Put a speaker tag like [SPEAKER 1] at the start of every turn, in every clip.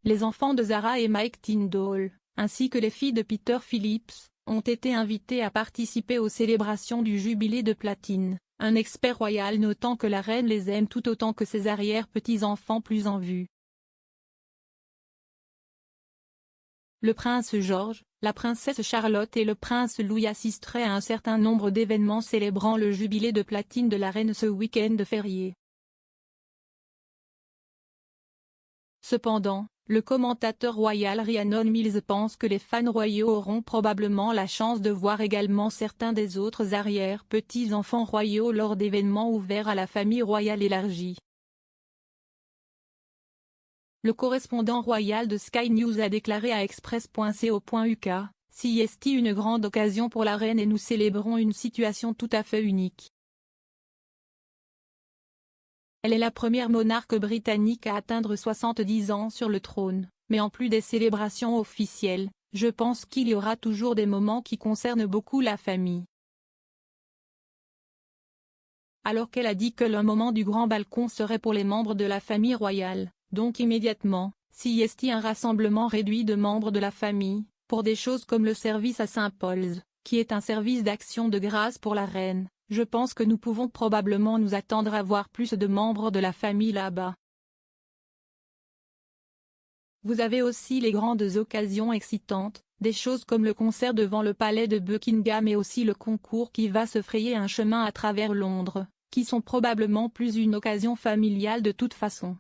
[SPEAKER 1] Les enfants de Zara et Mike Tyndall, ainsi que les filles de Peter Phillips, ont été invités à participer aux célébrations du jubilé de platine, un expert royal notant que la reine les aime tout autant que ses arrière-petits-enfants plus en vue. Le prince George, la princesse Charlotte et le prince Louis assisteraient à un certain nombre d'événements célébrant le jubilé de platine de la reine ce week-end férié. Cependant, le commentateur royal Rhiannon Mills pense que les fans royaux auront probablement la chance de voir également certains des autres arrière-petits-enfants royaux lors d'événements ouverts à la famille royale élargie. Le correspondant royal de Sky News a déclaré à express.co.uk, « CST une grande occasion pour la reine et nous célébrons une situation tout à fait unique. Elle est la première monarque britannique à atteindre 70 ans sur le trône, mais en plus des célébrations officielles, je pense qu'il y aura toujours des moments qui concernent beaucoup la famille. » Alors qu'elle a dit que le moment du grand balcon serait pour les membres de la famille royale, donc immédiatement, CST un rassemblement réduit de membres de la famille, pour des choses comme le service à St. Paul's, qui est un service d'action de grâce pour la reine. Je pense que nous pouvons probablement nous attendre à voir plus de membres de la famille là-bas. Vous avez aussi les grandes occasions excitantes, des choses comme le concert devant le palais de Buckingham et aussi le concours qui va se frayer un chemin à travers Londres, qui sont probablement plus une occasion familiale de toute façon.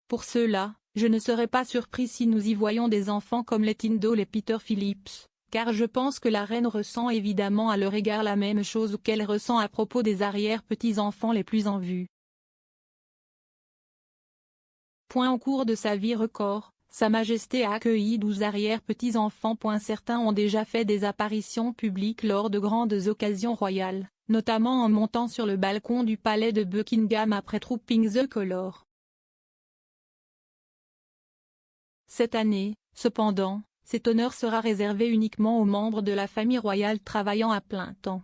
[SPEAKER 1] Pour cela, je ne serais pas surpris si nous y voyons des enfants comme les Tyndall et Peter Phillips. Car je pense que la reine ressent évidemment à leur égard la même chose qu'elle ressent à propos des arrière-petits-enfants les plus en vue. Au cours de sa vie record, Sa Majesté a accueilli 12 arrière-petits-enfants. Certains ont déjà fait des apparitions publiques lors de grandes occasions royales, notamment en montant sur le balcon du palais de Buckingham après Trooping the Colour. Cette année, cependant, cet honneur sera réservé uniquement aux membres de la famille royale travaillant à plein temps.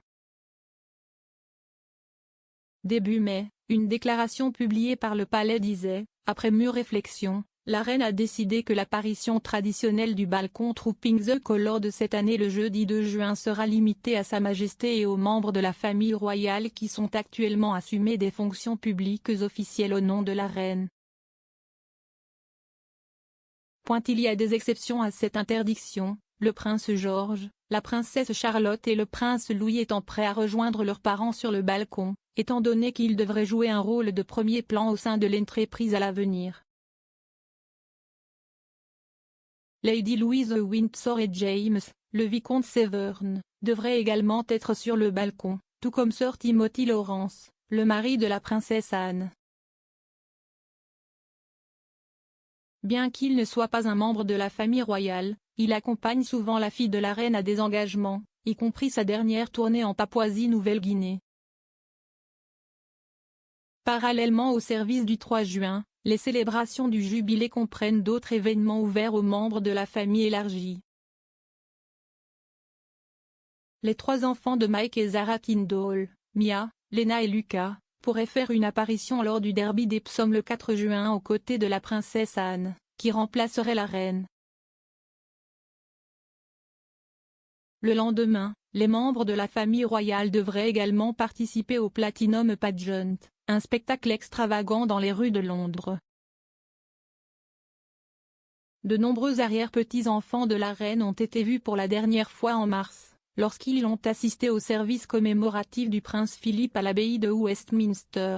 [SPEAKER 1] Début mai, une déclaration publiée par le palais disait, après mûre réflexion, la reine a décidé que l'apparition traditionnelle du balcon Trooping the Colour de cette année le jeudi 2 juin sera limitée à Sa Majesté et aux membres de la famille royale qui sont actuellement assumés des fonctions publiques officielles au nom de la reine. Il y a des exceptions à cette interdiction, le prince George, la princesse Charlotte et le prince Louis étant prêts à rejoindre leurs parents sur le balcon, étant donné qu'ils devraient jouer un rôle de premier plan au sein de l'entreprise à l'avenir. Lady Louise Windsor et James, le vicomte Severn, devraient également être sur le balcon, tout comme Sir Timothy Lawrence, le mari de la princesse Anne. Bien qu'il ne soit pas un membre de la famille royale, il accompagne souvent la fille de la reine à des engagements, y compris sa dernière tournée en Papouasie-Nouvelle-Guinée. Parallèlement au service du 3 juin, les célébrations du jubilé comprennent d'autres événements ouverts aux membres de la famille élargie. Les 3 enfants de Mike et Zara Tyndall, Mia, Lena et Lucas, pourraient faire une apparition lors du derby d'Epsom le 4 juin aux côtés de la princesse Anne, qui remplacerait la reine. Le lendemain, les membres de la famille royale devraient également participer au Platinum Pageant, un spectacle extravagant dans les rues de Londres. De nombreux arrière-petits-enfants de la reine ont été vus pour la dernière fois en mars, lorsqu'ils ont assisté au service commémoratif du prince Philippe à l'abbaye de Westminster.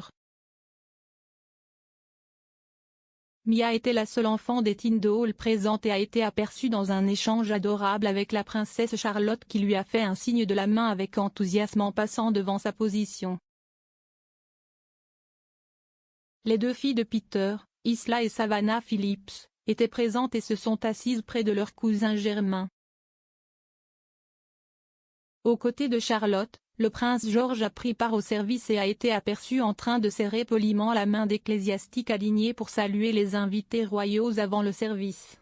[SPEAKER 1] Mia était la seule enfant des Tyndall présente et a été aperçue dans un échange adorable avec la princesse Charlotte qui lui a fait un signe de la main avec enthousiasme en passant devant sa position. Les 2 filles de Peter, Isla et Savannah Phillips, étaient présentes et se sont assises près de leur cousin germain. Aux côtés de Charlotte, le prince George a pris part au service et a été aperçu en train de serrer poliment la main d'ecclésiastiques alignés pour saluer les invités royaux avant le service.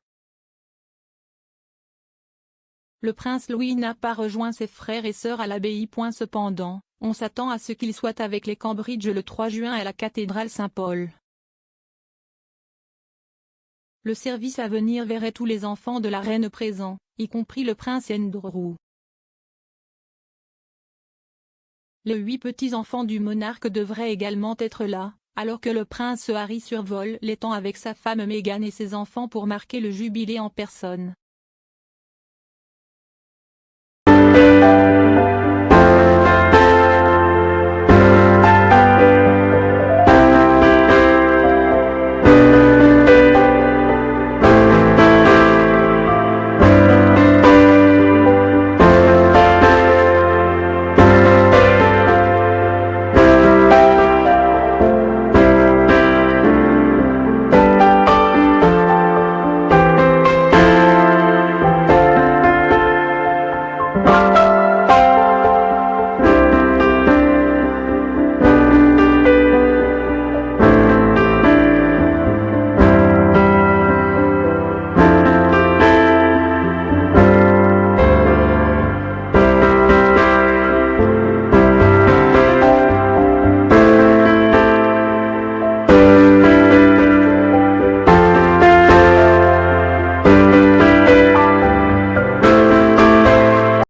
[SPEAKER 1] Le prince Louis n'a pas rejoint ses frères et sœurs à l'abbaye. Cependant, on s'attend à ce qu'il soit avec les Cambridge le 3 juin à la cathédrale Saint-Paul. Le service à venir verrait tous les enfants de la reine présents, y compris le prince Andrew. Les 8 petits-enfants du monarque devraient également être là, alors que le prince Harry survole l'étang avec sa femme Meghan et ses enfants pour marquer le jubilé en personne.